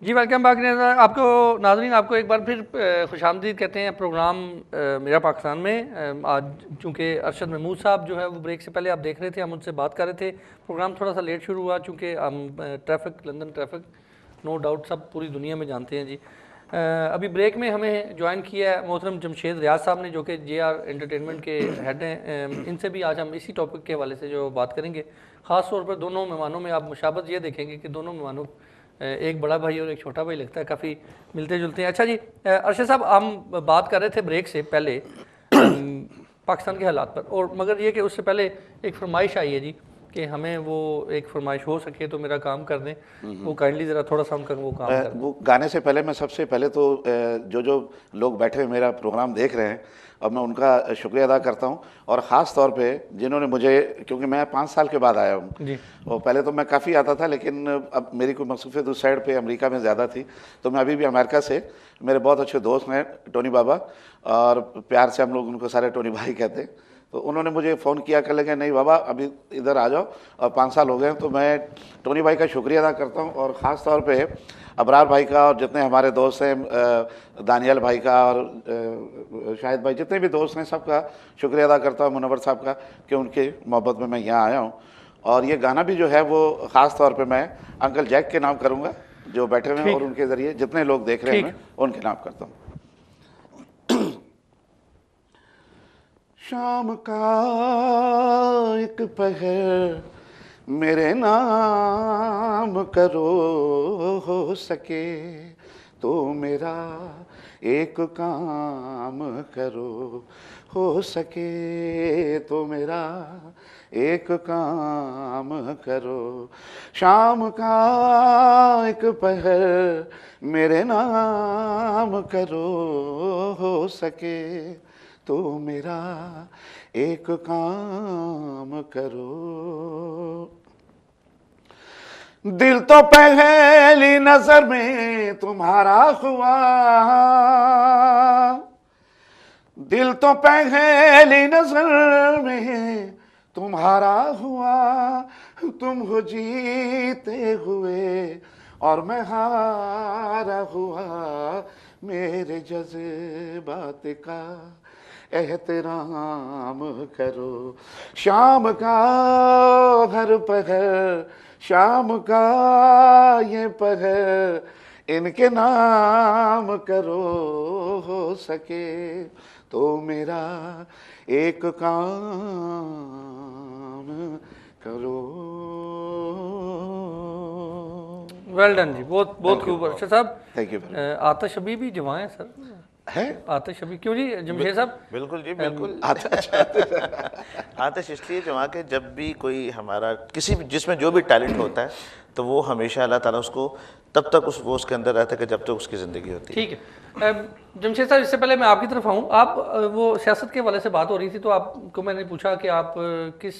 जी welcome back आपको नाजरीन, आपको एक बार फिर खुशामदीद कहते हैं प्रोग्राम मेरा पाकिस्तान में। आज चूँकि अरशद महमूद साहब जो है वो ब्रेक से पहले आप देख रहे थे, हम उनसे बात कर रहे थे। प्रोग्राम थोड़ा सा लेट शुरू हुआ चूँकि हम traffic, London traffic no doubt सब पूरी दुनिया में जानते हैं जी। अभी ब्रेक में हमें ज्वाइन किया है मोहतरम जमशेद रियाज साहब ने, जो कि JR एंटरटेनमेंट के हेड हैं। इनसे भी आज हम इसी टॉपिक के हवाले से जो बात करेंगे। ख़ास तौर पर दोनों मेहमानों में आप मुशाबत ये देखेंगे कि दोनों मेहमानों, एक बड़ा भाई और एक छोटा भाई लगता है, काफ़ी मिलते जुलते हैं। अच्छा जी, अरशद साहब, हम बात कर रहे थे ब्रेक से पहले पाकिस्तान के हालात पर, और मगर ये कि उससे पहले एक फरमाइश आई है जी कि हमें वो एक फरमाइश हो सके तो मेरा काम कर दें। वो काइंडली ज़रा थोड़ा सा उनका वो काम कर वो गाने से पहले मैं सबसे पहले तो जो जो लोग बैठे हुए मेरा प्रोग्राम देख रहे हैं, अब मैं उनका शुक्रिया अदा करता हूं। और ख़ास तौर पे जिन्होंने मुझे, क्योंकि मैं 5 साल के बाद आया हूं जी। और पहले तो मैं काफ़ी आता था, लेकिन अब मेरी कोई मसरूफियत उस साइड पे अमेरिका में ज़्यादा थी, तो मैं अभी भी अमेरिका से, मेरे बहुत अच्छे दोस्त हैं टोनी बाबा, और प्यार से हम लोग उनको सारे टोनी भाई कहते हैं। तो उन्होंने मुझे फ़ोन किया, कर लगे नहीं बाबा अभी इधर आ जाओ, और 5 साल हो गए हैं। तो मैं टोनी भाई का शुक्रिया अदा करता हूँ, और ख़ास तौर पे अबरार भाई का, और जितने हमारे दोस्त हैं, दानियल भाई का और शाहिद भाई, जितने भी दोस्त हैं सबका शुक्रिया अदा करता हूँ, मुनव्वर साहब का, कि उनकी मोहब्बत में मैं यहाँ आया हूँ। और ये गाना भी जो है वो ख़ास तौर पे मैं अंकल जैक के नाम करूँगा, जो बैठे हुए हैं, और उनके ज़रिए जितने लोग देख रहे हैं मैं उनके नाम करता हूँ। शाम का एक पहर मेरे नाम करो, हो सके तो मेरा एक काम करो, हो सके तो मेरा एक काम करो। शाम का एक पहर मेरे नाम करो, हो सके तो मेरा एक काम करो। दिल तो पहली नजर में तुम्हारा हुआ, दिल तो पहली नजर में तुम्हारा हुआ, तुम हो जीते हुए और मैं हारा हुआ, मेरे जज्बात का एहतराम करो। शाम का हर पहर, शाम का ये पहर इनके नाम करो, हो सके तो मेरा एक काम करो। वेल डन जी, बहुत बहुत खूब। अच्छा साहब, थैंक यू। आतिश अभी भी जवां है सर? है आतिश अभी क्यों जी जमशेद साहब? बिल्कुल जी, बिल्कुल। अच्छा। आतिश इसलिए जमा के जब भी कोई हमारा किसी भी, जिसमें जो भी टैलेंट होता है, तो वो हमेशा अल्लाह ताला उसको तब तक वो उसके अंदर रहता है कि जब तक उसकी ज़िंदगी होती है। ठीक है। जमशेद साहब, इससे पहले मैं आपकी तरफ आऊँ, आप वो सियासत के हवाले से बात हो रही थी, तो आपको मैंने पूछा कि आप किस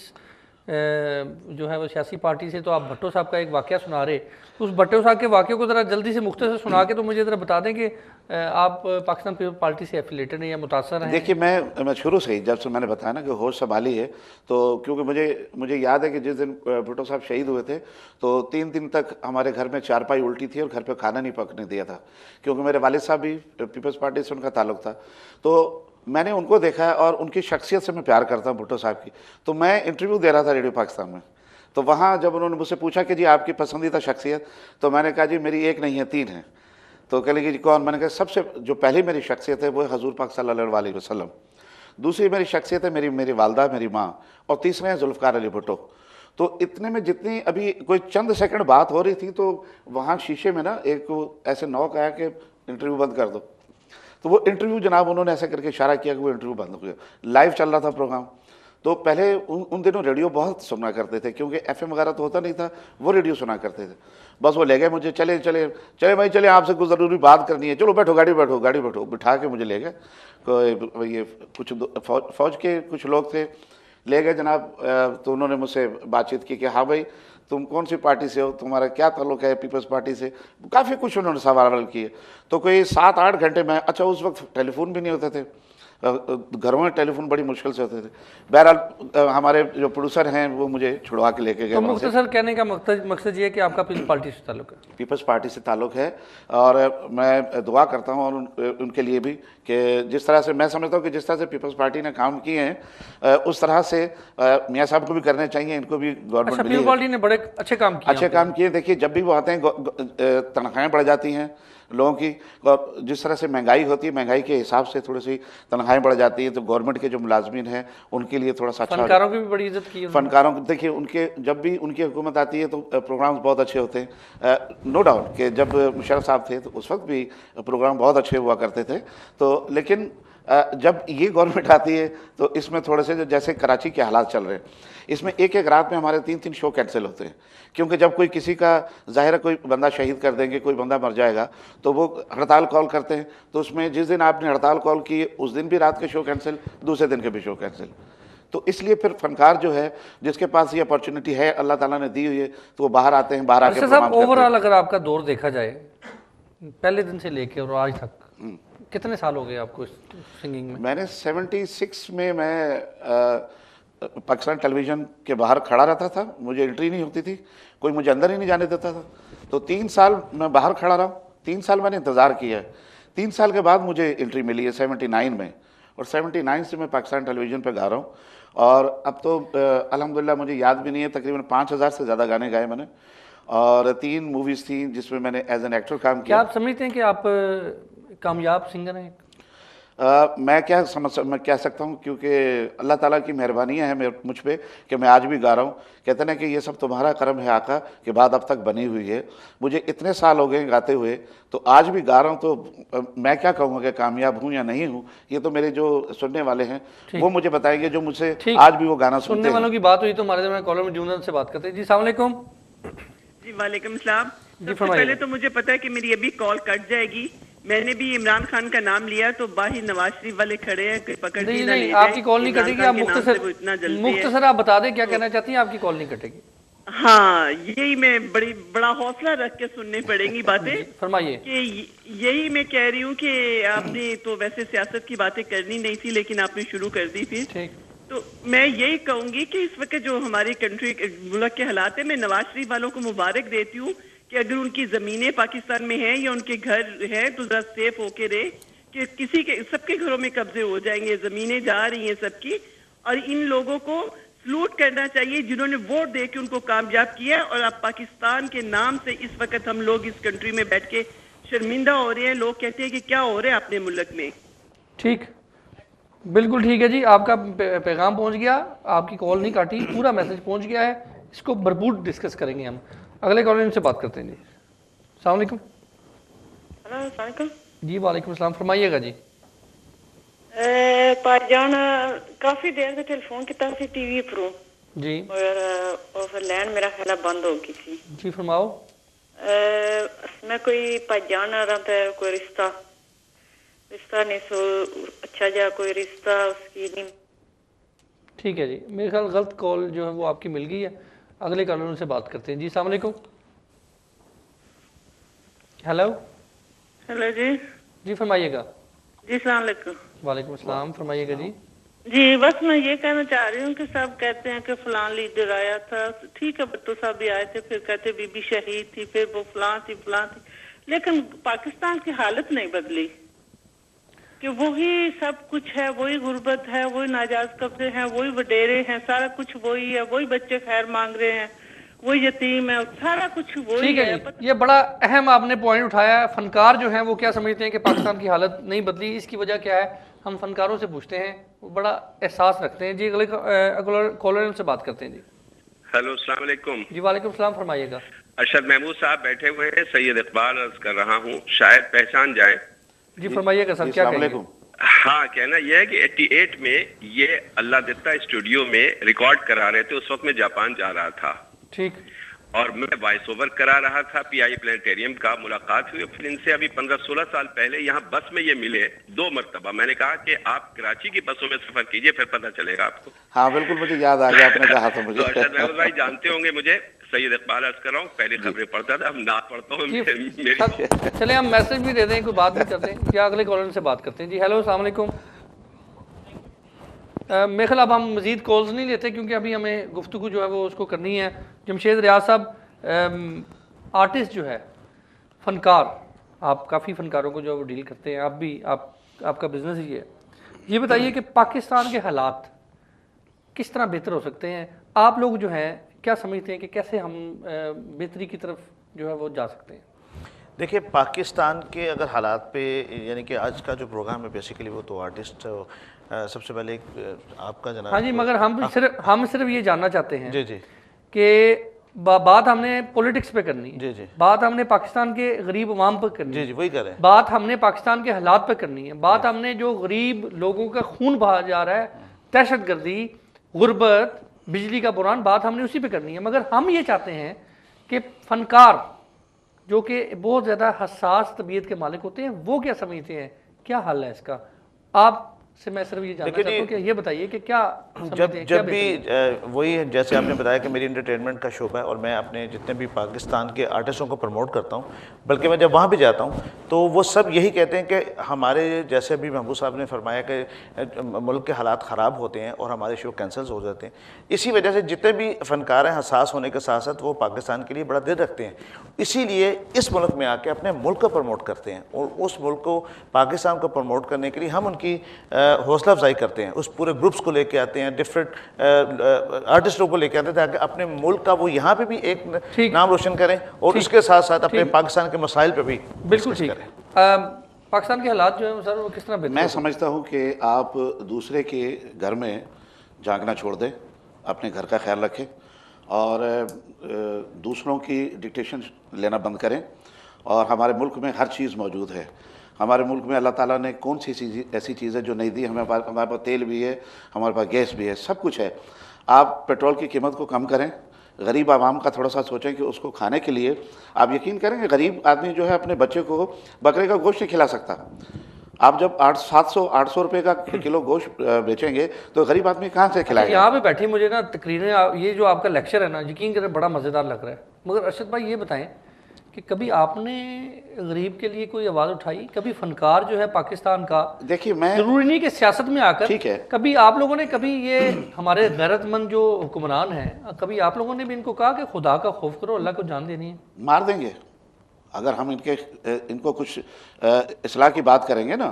जो है वो सियासी पार्टी से, तो आप भट्टो साहब का एक वाक़या सुना रहे। उस भट्टो साहब के वाक़े को ज़रा जल्दी से मुख्तसर सुना के तो मुझे ज़रा बता दें कि आप पाकिस्तान पीपल पार्टी से एफिलेटेड हैं या मुतासर हैं? देखिए, मैं शुरू से ही, जब से मैंने बताया ना कि होश संभाली है, तो क्योंकि मुझे याद है कि जिस दिन भुट्टो साहब शहीद हुए थे, तो 3 दिन तक हमारे घर में चारपाई उल्टी थी और घर पे खाना नहीं पकने दिया था, क्योंकि मेरे वालिद साहब भी पीपल्स पार्टी से उनका ताल्लुक था। तो मैंने उनको देखा है और उनकी शख्सियत से मैं प्यार करता हूँ भुट्टो साहब की। तो मैं इंटरव्यू दे रहा था रेडियो पाकिस्तान में, तो वहाँ जब उन्होंने मुझसे पूछा कि जी आपकी पसंदीदा शख्सियत, तो मैंने कहा जी मेरी एक नहीं है, 3 है। तो कह लगी जी कौन? मैंने कहा सबसे जो पहली मेरी शख्सियत है वो है हजूर पाक सल्लल्लाहु अलैहि वसल्लम, दूसरी मेरी शख्सियत है मेरी वालदा, मेरी माँ, और तीसरे हैं जुल्फ़िकार अली भुट्टो। तो इतने में जितनी अभी कोई चंद सेकंड बात हो रही थी, तो वहाँ शीशे में ना एक ऐसे नॉक आया कि इंटरव्यू बंद कर दो। तो वो इंटरव्यू जनाब उन्होंने ऐसे करके इशारा किया कि वो इंटरव्यू बंद हो गया। लाइव चल रहा था प्रोग्राम। तो पहले उन दिनों रेडियो बहुत सुना करते थे, क्योंकि FM वगैरह तो होता नहीं था, वो रेडियो सुना करते थे। बस वो ले गए मुझे, चले चले चले भाई चले, आपसे कुछ ज़रूरी बात करनी है, चलो बैठो गाड़ी बैठो, गाड़ी बैठो, बिठा के मुझे ले गए। कोई ये कुछ फौज के कुछ लोग थे, ले गए जनाब। तो उन्होंने मुझसे बातचीत की कि हाँ भाई तुम कौन सी पार्टी से हो, तुम्हारा क्या ताल्लुक है पीपल्स पार्टी से, काफ़ी कुछ उन्होंने सवाल किए। तो कोई 7-8 घंटे में, अच्छा उस वक्त टेलीफोन भी नहीं होते थे, घरों में टेलीफोन बड़ी मुश्किल से होते थे। बहरहाल हमारे जो प्रोड्यूसर हैं वो मुझे छुड़वा के लेके गए। तो मुख्तसर कहने का मकसद ये है कि आपका पीपल्स पार्टी से ताल्लुक है? पीपल्स पार्टी से ताल्लुक है, और मैं दुआ करता हूँ और उनके लिए भी कि जिस तरह से मैं समझता हूँ कि जिस तरह से पीपल्स पार्टी ने काम किए हैं उस तरह से मियाँ साहब को भी करने चाहिए, इनको भी गवर्नमेंट पीपल्स पार्टी ने बड़े अच्छे काम किए। अच्छे काम किए। देखिए जब भी वो आते हैं तनख्वाहें बढ़ जाती हैं लोगों की, और जिस तरह से महंगाई होती है महंगाई के हिसाब से थोड़ी सी तनख्वाहें बढ़ जाती हैं, तो गवर्नमेंट के जो मुलाजमीन हैं उनके लिए थोड़ा सा अच्छा। फनकारों की भी बड़ी इज्जत की है। फनकारों को देखिए, उनके जब भी उनकी हुकूमत आती है तो प्रोग्राम्स बहुत अच्छे होते हैं। नो डाउट कि जब मुशर्रफ साहब थे तो उस वक्त भी प्रोग्राम बहुत अच्छे हुआ करते थे, तो लेकिन जब ये गवर्नमेंट आती है तो इसमें थोड़े से जैसे कराची के हालात चल रहे हैं, इसमें एक एक रात में हमारे 3-3 शो कैंसिल होते हैं, क्योंकि जब कोई किसी का ज़ाहिर है कोई बंदा शहीद कर देंगे, कोई बंदा मर जाएगा, तो वो हड़ताल कॉल करते हैं। तो उसमें जिस दिन आपने हड़ताल कॉल की उस दिन भी रात के शो कैंसिल, दूसरे दिन के भी शो कैंसिल। तो इसलिए फिर फनकार जो है जिसके पास ये अपॉर्चुनिटी है अल्लाह ताला ने दी हुई है, तो वो बाहर आते हैं, बाहर आके साहब ओवरऑल अगर आपका दौर देखा जाए पहले दिन से लेके और आज तक कितने साल हो गए आपको सिंगिंग में? मैंने 76 में पाकिस्तान टेलीविज़न के बाहर खड़ा रहता था, मुझे एंट्री नहीं होती थी, कोई मुझे अंदर ही नहीं जाने देता था। तो 3 साल मैं बाहर खड़ा रहा, 3 साल मैंने इंतज़ार किया है। 3 साल के बाद मुझे एंट्री मिली है 79 में, और 79 से मैं पाकिस्तान टेलीविज़न पे गा रहा हूँ। और अब तो अल्हम्दुलिल्लाह मुझे याद भी नहीं है, तकरीबन 5000 से ज़्यादा गाने गाए मैंने, और 3 मूवीज़ थी जिसमें मैंने एज एन एक्टर काम किया। क्या आप समझते हैं कि आप कामयाब सिंगर हैं? मैं कह सकता हूँ, क्योंकि अल्लाह ताला की मेहरबानियाँ हैं मुझ पे कि मैं आज भी गा रहा हूँ। कहते हैं कि ये सब तुम्हारा करम है आका के बाद अब तक बनी हुई है। मुझे इतने साल हो गए गाते हुए, तो आज भी गा रहा हूँ, तो मैं क्या कहूँगा कि कामयाब हूँ या नहीं हूँ, ये तो मेरे जो सुनने वाले हैं वो मुझे बताएंगे, जो मुझसे आज भी वो गाना सुनने वालों की बात हुई तो हमारे में कॉलर में जूनन से बात करते हैं। जी अस्सलाम वालेकुम। जी वालेकुम सलाम। सबसे पहले तो मुझे पता है कि मेरी अभी कॉल कट जाएगी। मैंने भी इमरान खान का नाम लिया तो बाहर नवाज शरीफ वाले खड़े हैं, पकड़ के ना ले। आपकी कॉल नहीं कटेगी, आप मुख्तसर आप बता दें क्या कहना चाहती हैं। आपकी कॉल नहीं कटेगी। हाँ, यही मैं बड़ा हौसला रख के सुननी पड़ेंगी बातें। फरमाइए। कि यही मैं कह रही हूँ कि आपने तो वैसे सियासत की बातें करनी नहीं थी, लेकिन आपने शुरू कर दी फिर। तो मैं यही कहूंगी कि इस वक्त जो हमारी कंट्री मुल्क के हालात है, मैं नवाज शरीफ वालों को मुबारक देती हूँ कि अगर उनकी जमीनें पाकिस्तान में हैं या उनके घर हैं तो जरा सेफ होके रहे, कि किसी के सबके घरों में कब्जे हो जाएंगे, जमीनें जा रही हैं सबकी। और इन लोगों को सलूट करना चाहिए जिन्होंने वोट दे के उनको कामयाब किया। और अब पाकिस्तान के नाम से इस वक्त हम लोग इस कंट्री में बैठ के शर्मिंदा हो रहे हैं। लोग कहते हैं कि क्या हो रहा है अपने मुल्क में। ठीक, बिल्कुल ठीक है जी, आपका पैगाम पहुंच गया, आपकी कॉल नहीं काटी, पूरा मैसेज पहुंच गया है। इसको भरपूर डिस्कस करेंगे हम। अगले कॉल से बात करते हैं जी। अस्सलाम वालेकुम। जी वालेकुम सलाम, फरमाइएगा जी। भाईजान काफी देर से टेलीफोन किया सी टीवी पर जी, और फिर लैंड मेरा ख्याल बंद हो गई थी जी। फरमाओ। मैं कोई भाईजान कोई रिश्ता नहीं सो अच्छा जा कोई रिश्ता उसकी नहीं। ठीक है जी, मेरे ख्याल गलत कॉल जो है वो आपकी मिल गई है। अगले कॉलर से बात करते हैं जी। अस्सलाम वालेकुम। हेलो हेलो जी। जी फरमाइएगा। जी अस्सलाम वालेकुम। वालेकुम अस्सलाम, फरमाइएगा जी। जी बस मैं ये कहना चाह रही हूँ कि सब कहते हैं कि फलां लीडर आया था, ठीक है भुट्टो साहब भी आए थे, फिर कहते बीबी शहीद थी, फिर वो फलां थी, लेकिन पाकिस्तान की हालत नहीं बदली कि वही सब कुछ है, वही गुर्बत है, वही नाजायज कब्जे हैं, वही वडेरे हैं, सारा कुछ वही है, वही बच्चे खैर मांग रहे हैं, वही यतीम है, सारा कुछ वही है। ये बड़ा अहम आपने पॉइंट उठाया है। फनकार जो हैं वो क्या समझते हैं कि पाकिस्तान की हालत नहीं बदली, इसकी वजह क्या है हम फनकारों से पूछते हैं, वो बड़ा एहसास रखते हैं जी। अगले कॉलर से बात करते हैं जी। हेलो अस्सलाम वालेकुम। जी वालेकुम सलाम, फरमाइएगा। अरशद महमूद साहब बैठे हुए हैं, सैयद इकबाल अर्ज कर रहा हूँ, शायद पहचान जाए। जी फरमाइएगा सर, क्या कहेंगे? हाँ, कहना यह है कि 88 में ये अल्लाह दित्ता स्टूडियो में रिकॉर्ड करा रहे थे। उस वक्त मैं जापान जा रहा था, ठीक, और मैं वॉइस ओवर करा रहा था। PI प्लेनेटेरियम का मुलाकात हुई। फिर इनसे अभी 15-16 साल पहले यहाँ बस में ये मिले 2 मरतबा। मैंने कहा कि आप कराची की बसों में सफर कीजिए, फिर पता चलेगा आपको। हाँ बिल्कुल, मुझे याद आ गया, आपने कहा था मुझे। तो अरशद महमूद भाई जानते होंगे मुझे, सैयद इकबाल अर्ज कर रहा हूँ, पहले खबरें पढ़ता था, अब ना पढ़ता हूँ। चले हम मैसेज भी दे दें, कोई बात भी करते हैं या अगले कॉलर से बात करते हैं जी। हेलो अस्सलाम वालेकुम। मेरे ख्याल अब हम मज़ीद कॉल्स नहीं लेते क्योंकि अभी हमें गुफ्तगू जो है वो उसको करनी है। जमशेद रियाज साहब, आर्टिस्ट जो है, फ़नकार, आप काफ़ी फ़नकारों को जो वो डील करते हैं, आप भी आपका बिज़नेस ही है, ये बताइए कि पाकिस्तान के हालात किस तरह बेहतर हो सकते हैं? आप लोग जो हैं क्या समझते हैं कि कैसे हम बेहतरी की तरफ जो है वो जा सकते हैं? देखिए, पाकिस्तान के अगर हालात पे, यानी कि आज का जो प्रोग्राम है बेसिकली वो तो आर्टिस्ट सबसे पहले आपका जनाब। हाँ जी, मगर हम सिर्फ ये जानना चाहते हैं जी जी कि बात हमने पॉलिटिक्स पे करनी है, जी जी, बात हमने पाकिस्तान के गरीब अवाम पर करनी जी है, जी, वही कर रहे हैं। बात हमने पाकिस्तान के हालात पे करनी है, बात हमने जो गरीब लोगों का खून बहा जा रहा है, दहशत गर्दी, गुर्बत, बिजली का बुरान, बात हमने उसी पे करनी है। मगर हम ये चाहते हैं कि फनकार जो कि बहुत ज़्यादा हसास तबीयत के मालिक होते हैं वो क्या समझते हैं, क्या हल है इसका? आप से मैं सिर्फ ये जानना चाहता हूँ कि ये बताइए कि क्या जब भी वही है, जैसे आपने बताया कि मेरी एंटरटेनमेंट का शोबा है और मैं अपने जितने भी पाकिस्तान के आर्टिस्टों को प्रमोट करता हूँ, बल्कि मैं जब वहाँ भी जाता हूँ तो वो सब यही कहते हैं कि हमारे, जैसे अभी महबूब साहब ने फरमाया कि मुल्क के हालात ख़राब होते हैं और हमारे शो कैंसिल हो जाते हैं। इसी वजह से जितने भी फ़नकार हैं हसास होने के साथ साथ वो पाकिस्तान के लिए बड़ा दिल रखते हैं, इसीलिए इस मुल्क में आके अपने मुल्क को प्रमोट करते हैं और उस मुल्क को, पाकिस्तान को प्रमोट करने के लिए हम उनकी हौसला अफजाई करते हैं। उस पूरे ग्रुप्स को लेके आते हैं, डिफरेंट आर्टिस्टों को लेके आते हैं ताकि अपने मुल्क का वो यहाँ पे भी एक नाम रोशन करें और उसके साथ साथ अपने पाकिस्तान के मसाइल पे भी बिल्कुल ठीक है। पाकिस्तान के हालात जो है सर वो किस तरह? मैं समझता हूँ कि आप दूसरे के घर में झांकना छोड़ दें, अपने घर का ख्याल रखें और दूसरों की डिक्टेशन लेना बंद करें। और हमारे मुल्क में हर चीज़ मौजूद है। हमारे मुल्क में अल्लाह ताला ने कौन सी चीज़ ऐसी चीज़ है जो नहीं दी? हमारे पास तेल भी है, हमारे पास गैस भी है, सब कुछ है। आप पेट्रोल की कीमत को कम करें, गरीब आवाम का थोड़ा सा सोचें कि उसको खाने के लिए, आप यकीन करेंगे गरीब आदमी जो है अपने बच्चे को बकरे का गोश्त नहीं खिला सकता। आप जब 800 रुपये का किलो गोश्त बेचेंगे तो गरीब आदमी कहाँ से खिलाएगा? यहाँ पे बैठी मुझे ना तकरीरें, ये जो आपका लेक्चर है ना, यकीन करें बड़ा मज़ेदार लग रहा है। मगर अरशद भाई ये बताएं कि कभी आपने गरीब के लिए कोई आवाज़ उठाई? कभी फनकार जो है पाकिस्तान का, देखिए मैं जरूरी नहीं कि सियासत में आकर, ठीक है, कभी आप लोगों ने, कभी ये हमारे गैरतमंद जो हुक्मरान हैं, कभी आप लोगों ने भी इनको कहा कि खुदा का खौफ करो, अल्लाह को जान देनी है? मार देंगे अगर हम इनको कुछ इस्लाह की बात करेंगे ना,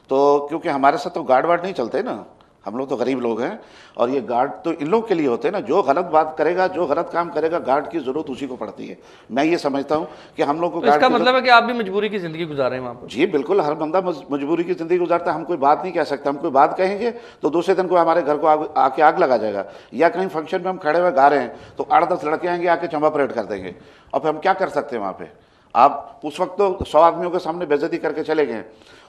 तो क्योंकि हमारे साथ तो गार्ड वार्ड नहीं चलते ना, हम लोग तो गरीब लोग हैं और ये गार्ड तो इन लोग के लिए होते हैं ना। जो गलत बात करेगा, जो गलत काम करेगा, गार्ड की जरूरत उसी को पड़ती है। मैं ये समझता हूँ कि हम लोग को तो इसका मतलब है कि आप भी मजबूरी की ज़िंदगी गुजार रहे हैं वहाँ पर? जी बिल्कुल, हर बंदा मजबूरी की ज़िंदगी गुजारता है। हम कोई बात नहीं कह सकते, हम कोई बात कहेंगे तो दूसरे दिन कोई हमारे घर को आके आग लगा जाएगा। या कहीं फंक्शन में हम खड़े हुए गा रहे हैं तो 8-10 लड़के आएंगे, आके चंबा परेड कर देंगे। और फिर हम क्या कर सकते हैं वहाँ पर? आप उस वक्त तो 100 आदमियों के सामने बेइज्जती करके चले गए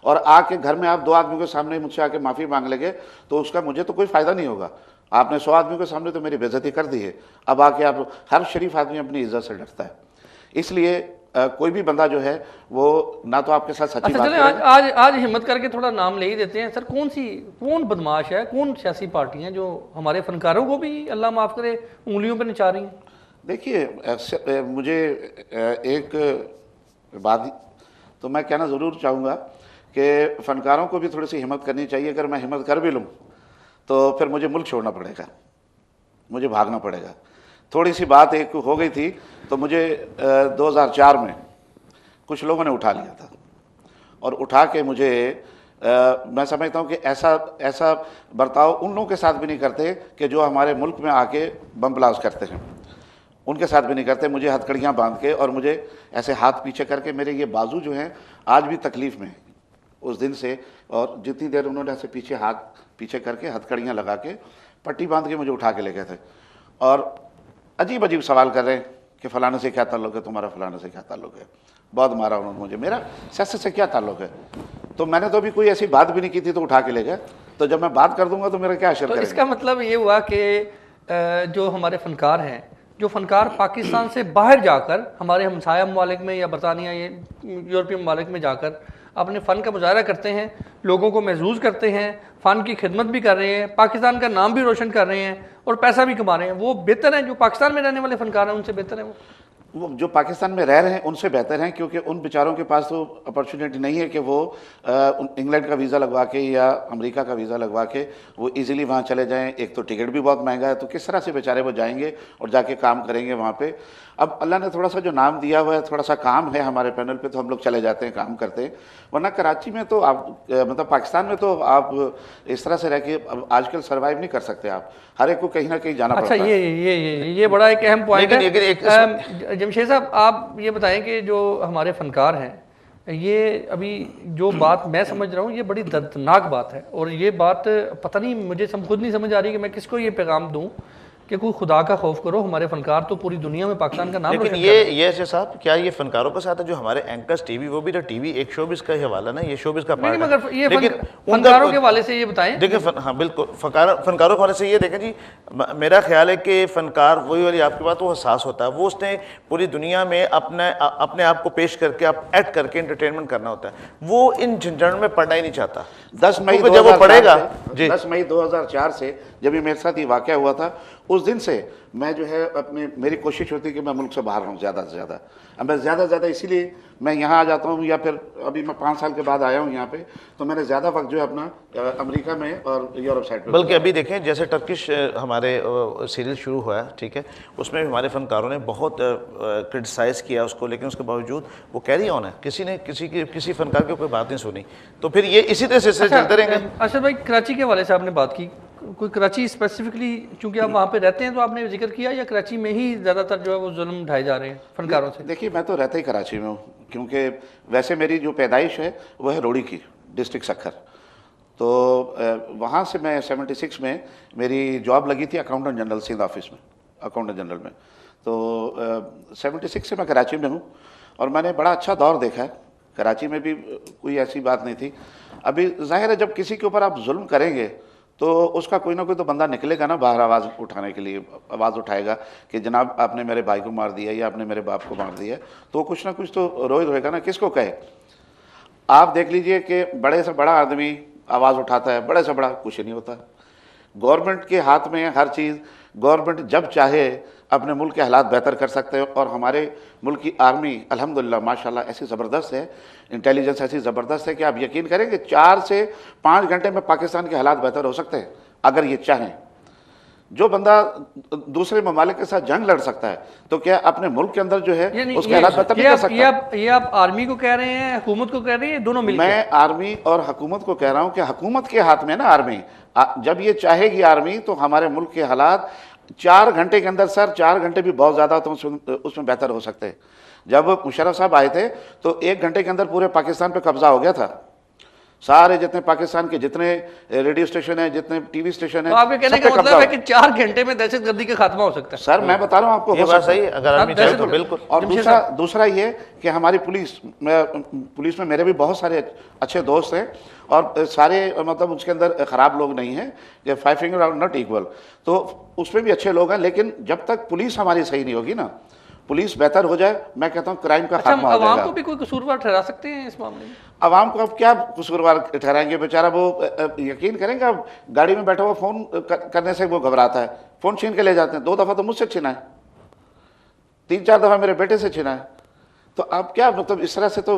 और आके घर में आप 2 आदमियों के सामने मुझसे आके माफ़ी मांग लेंगे तो उसका मुझे तो कोई फ़ायदा नहीं होगा। आपने 100 आदमियों के सामने तो मेरी बेइज्जती कर दी है। अब आके आप, हर शरीफ आदमी अपनी इज्जत से डरता है, इसलिए कोई भी बंदा जो है वो ना तो आपके साथ सच्ची बात करेगा। आज हिम्मत करके थोड़ा नाम ले ही देते हैं सर। कौन बदमाश है, कौन सियासी पार्टियाँ जो हमारे फनकारों को भी अल्लाह माफ़ करे उंगलियों पर नचा रही हैं? देखिए, मुझे एक बात तो मैं कहना ज़रूर चाहूँगा कि फ़नकारों को भी थोड़ी सी हिम्मत करनी चाहिए। अगर मैं हिम्मत कर भी लूँ तो फिर मुझे मुल्क छोड़ना पड़ेगा, मुझे भागना पड़ेगा। थोड़ी सी बात एक हो गई थी तो मुझे 2004 में कुछ लोगों ने उठा लिया था और उठा के मुझे मैं समझता हूँ कि ऐसा बर्ताव उन लोगों के साथ भी नहीं करते कि जो हमारे मुल्क में आके बम ब्लास्ट करते हैं, उनके साथ भी नहीं करते। मुझे हथकड़ियाँ बांध के और मुझे ऐसे हाथ पीछे करके, मेरे ये बाजू जो हैं आज भी तकलीफ़ में उस दिन से, और जितनी देर उन्होंने ऐसे पीछे हाथ पीछे करके हथकड़ियाँ लगा के पट्टी बांध के मुझे उठा के ले गए थे और अजीब अजीब सवाल कर रहे हैं कि फ़लाने से क्या ताल्लुक़ है तुम्हारा, फ़लाने से क्या ताल्लुक़ है। बहुत मारा उन्होंने मुझे, मेरा सियासत से क्या ताल्लुक़ है? तो मैंने तो अभी कोई ऐसी बात भी नहीं की थी तो उठा के ले गए। तो जब मैं बात कर दूंगा तो मेरा क्या असर करेगा? इसका मतलब ये हुआ कि जो हमारे फनकार हैं, जो फनकार पाकिस्तान से बाहर जाकर हमारे हमसाया ममालिक में या बरतानिया या यूरोपीय ममालिक में जाकर अपने फ़न का मुजाहरा करते हैं, लोगों को महसूस करते हैं, फ़न की खिदमत भी कर रहे हैं, पाकिस्तान का नाम भी रोशन कर रहे हैं और पैसा भी कमा रहे हैं, वो बेहतर हैं जो पाकिस्तान में रहने वाले फ़नकार हैं उनसे बेहतर हैं वो? वो जो पाकिस्तान में रह रहे हैं उनसे बेहतर हैं, क्योंकि उन बेचारों के पास तो अपॉर्चुनिटी नहीं है कि वो इंग्लैंड का वीज़ा लगवा के या अमेरिका का वीज़ा लगवा के वो इजीली वहाँ चले जाएं। एक तो टिकट भी बहुत महंगा है, तो किस तरह से बेचारे वो जाएंगे और जाके काम करेंगे वहाँ पे। अब अल्लाह ने थोड़ा सा जो नाम दिया हुआ है, थोड़ा सा काम है हमारे पैनल पे, तो हम लोग चले जाते हैं, काम करते हैं। वरना कराची में तो आप मतलब पाकिस्तान में तो आप इस तरह से रह के आजकल सर्वाइव नहीं कर सकते। आप हर एक को कहीं ना कहीं जाना अच्छा, पड़ता है। ये बड़ा एक अहम पॉइंट लेकिन है। जमशेद साहब, आप ये बताएं कि जो हमारे फनकार हैं, ये अभी जो बात मैं समझ रहा हूँ ये बड़ी दर्दनाक बात है, और ये बात पता नहीं मुझे खुद नहीं समझ आ रही कि मैं किसको ये पैगाम दूँ कि कोई खुदा का खौफ करो, हमारे फनकार तो पूरी दुनिया में पाकिस्तान का नाम लेकिन रोशन कर रहे हैं। ये ऐसे साहब, क्या ये फनकारों के साथ है जो हमारे एंकर्स टीवी, वो भी तो टीवी एक शोबिस का ही हवाला ना, ये शोबिस का पार्ट है। मगर ये लेकिन फनकारों के हवाले से ये बताएं। देखिए हाँ बिल्कुल, फनकारों के हवाले से ये देखें जी, मेरा ख्याल है कि फनकार वही वाली आपकी बात, वो हसास होता है, वो उसने पूरी दुनिया में अपने आप को पेश करके, आप एक्ट करके एंटरटेनमेंट करना होता है। वो इन झंझट में पढ़ना ही नहीं चाहता। 10 मई जब वो पढ़ेगा जी, 10 मई 2004 से जब ये मेरे साथ ये वाक़या हुआ था, उस दिन से मैं जो है मेरी कोशिश होती है कि मैं मुल्क से बाहर रहूँ ज़्यादा से ज़्यादा। अब मैं ज़्यादा से ज़्यादा इसीलिए मैं यहाँ आ जाता हूँ, या फिर अभी मैं 5 साल के बाद आया हूँ यहाँ पे, तो मैंने ज़्यादा वक्त जो है अपना अमेरिका में और यूरोप साइड पे। बल्कि अभी देखें जैसे टर्किश हमारे सीरियल शुरू हुआ है, ठीक है, उसमें हमारे फनकारों ने बहुत क्रिटिसाइज़ किया उसको, लेकिन उसके बावजूद वो कैरी ऑन है, किसी ने किसी फनकार की कोई बात नहीं सुनी। तो फिर ये इसी तरह से चलते रहेंगे। अच्छा भाई, कराची के हवाले से आपने बात की, कोई कराची स्पेसिफिकली चूंकि आप वहाँ पे रहते हैं तो आपने जिक्र किया, या कराची में ही ज़्यादातर जो है वो जुल्म उठाए जा रहे हैं फनकारों से? देखिए, मैं तो रहता ही कराची में हूँ, क्योंकि वैसे मेरी जो पैदाइश है वो है रोड़ी की, डिस्ट्रिक्ट सक्खर। तो वहाँ से मैं 76 में मेरी जॉब लगी थी अकाउंटेंट जनरल सिंध ऑफिस में, अकाउंटेंट जनरल में। तो 76 से मैं कराची में हूँ, और मैंने बड़ा अच्छा दौर देखा है। कराची में भी कोई ऐसी बात नहीं थी। अभी जाहिर है जब किसी के ऊपर आप जुल्म करेंगे तो उसका कोई ना कोई तो बंदा निकलेगा ना बाहर, आवाज़ उठाने के लिए आवाज़ उठाएगा कि जनाब आपने मेरे भाई को मार दिया या आपने मेरे बाप को मार दिया। तो कुछ ना कुछ तो रोएगा ना, किसको कहे। आप देख लीजिए कि बड़े से बड़ा आदमी आवाज़ उठाता है, बड़े से बड़ा कुछ नहीं होता। गवर्नमेंट के हाथ में हर चीज़, गवर्नमेंट जब चाहे अपने मुल्क के हालात बेहतर कर सकते हैं। और हमारे मुल्क की आर्मी अल्हम्दुलिल्लाह माशाल्लाह ऐसी ज़बरदस्त है, इंटेलिजेंस ऐसी ज़बरदस्त है कि आप यकीन करेंगे 4 से 5 घंटे में पाकिस्तान के हालात बेहतर हो सकते हैं अगर ये चाहें। जो बंदा दूसरे ममालिक के साथ जंग लड़ सकता है, तो क्या अपने मुल्क के अंदर जो है उसके हालात बेहतर नहीं कर सकता? ये आप आर्मी को कह रहे हैं, हुकूमत को कह रहे हैं, दोनों मिलकर? मैं आर्मी और हुकूमत को कह रहा हूँ कि हुकूमत के हाथ में ना आर्मी, जब ये चाहेगी आर्मी तो हमारे मुल्क के हालात 4 घंटे के अंदर, सर 4 घंटे भी बहुत ज़्यादा, तो उसमें बेहतर हो सकते हैं। जब मुशर्रफ साहब आए थे तो 1 घंटे के अंदर पूरे पाकिस्तान पे कब्जा हो गया था। सारे जितने पाकिस्तान के जितने रेडियो स्टेशन है, जितने टीवी स्टेशन है, तो आपके कहने का मतलब है कि 4 घंटे में दहशतगर्दी का खात्मा हो सकता है? सर मैं बता रहा हूँ आपको, ये बात सही है, अगर आर्मी चाहे तो बिल्कुल। और दूसरा ये कि हमारी पुलिस में मेरे भी बहुत सारे अच्छे दोस्त हैं, और सारे मतलब उसके अंदर ख़राब लोग नहीं हैं, कि 5 फिंगर आर नॉट इक्वल, तो उसमें भी अच्छे लोग हैं। लेकिन जब तक पुलिस हमारी सही नहीं होगी ना, पुलिस बेहतर हो जाए, मैं कहता हूँ क्राइम का खात्मा हो जाएगा। अवाम को भी कोई कसूरवार ठहरा सकते हैं इस मामले में? अवाम को अब क्या कसूरवार ठहराएंगे? बेचारा वो यकीन करेंगे, अब गाड़ी में बैठा हुआ फ़ोन करने से वो घबराता है, फ़ोन छीन के ले जाते हैं। 2 दफ़ा तो मुझसे छीना है, 3-4 दफ़ा मेरे बेटे से छीना है। तो अब क्या मतलब इस तरह से तो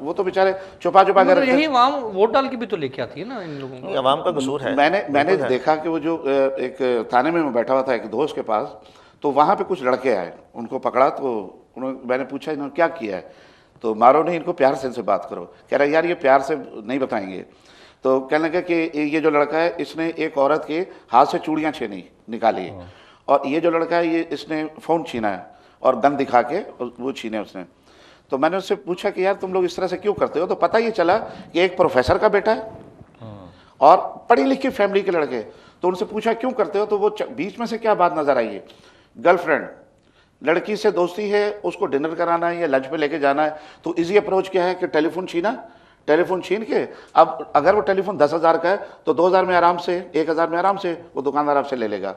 वो तो बेचारे छुपा कर यही अवाम वोट डाल के भी तो लेके आती है ना इन लोगों को। अवाम का कसूर है। मैंने देखा कि वो जो एक थाने में मैं बैठा हुआ था एक दोस्त के पास, तो वहाँ पे कुछ लड़के आए, उनको पकड़ा, तो मैंने पूछा इन्होंने क्या किया है, तो मारो नहीं, इनको प्यार से इनसे बात करो। कह रहा यार ये प्यार से नहीं बताएंगे। तो कहने लगा कि ये जो लड़का है इसने एक औरत के हाथ से चूड़ियाँ निकाली, और ये जो लड़का है ये इसने फ़ोन छीना है और गन दिखा के वो छीने उसने। तो मैंने उससे पूछा कि यार तुम लोग इस तरह से क्यों करते हो? तो पता ये चला कि एक प्रोफेसर का बेटा है और पढ़ी लिखी फैमिली के लड़के। तो उनसे पूछा क्यों करते हो, तो वो बीच में से क्या बात नज़र आई है, गर्लफ्रेंड, लड़की से दोस्ती है, उसको डिनर कराना है या लंच पे लेके जाना है। तो इजी अप्रोच क्या है कि टेलीफोन छीन के, अब अगर वो टेलीफोन 10,000 का है तो 2,000 में आराम से, 1,000 में आराम से वो दुकानदार आपसे ले लेगा।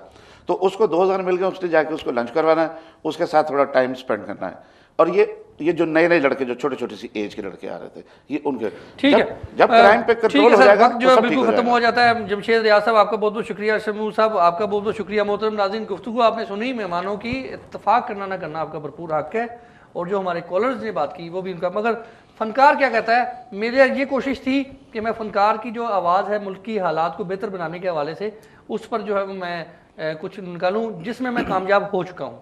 तो उसको 2,000 मिल गए, उसने जाके उसको लंच करवाना है, उसके साथ थोड़ा टाइम स्पेंड करना है। और ये जो नए नए लड़के, जो छोटे छोटे सी एज के लड़के आ रहे थे, ये उनके ठीक है। जब क्राइम पे कंट्रोल हो जाएगा जो तो सब ठीक बिल्कुल हो खत्म जाएगा। हो जाता है। जमशेद रियाज साहब आपका बहुत बहुत शुक्रिया, अरशद महमूद साहब आपका बहुत बहुत शुक्रिया। मोहतरम नाज़रीन, गुफ्तगू आपने सुनी, मेहमानों की इत्तफाक करना ना करना आपका भरपूर हक है, और जो हमारे कॉलर्स ने बात की वो भी उनका। मगर फनकार क्या कहता है, मेरी ये कोशिश थी कि मैं फनकार की जो आवाज़ है मुल्क की हालात को बेहतर बनाने के हवाले से, उस पर जो है वो मैं कुछ निकालूँ, जिसमें मैं कामयाब हो चुका हूँ।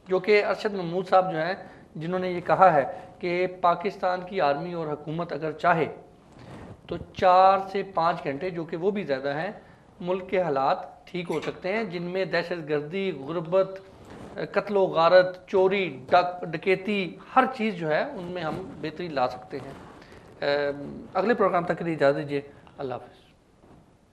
जो कि अरशद महमूद साहब जो हैं, जिन्होंने ये कहा है कि पाकिस्तान की आर्मी और हुकूमत अगर चाहे तो 4 से 5 घंटे, जो कि वो भी ज़्यादा हैं, मुल्क के हालात ठीक हो सकते हैं, जिनमें दहशत गर्दी, गुर्बत, कत्लो गारत, चोरी, डकैती, हर चीज़ जो है उनमें हम बेहतरी ला सकते हैं। अगले प्रोग्राम तक के लिए इजाज़त दीजिए। अल्लाह हाफ़िज़।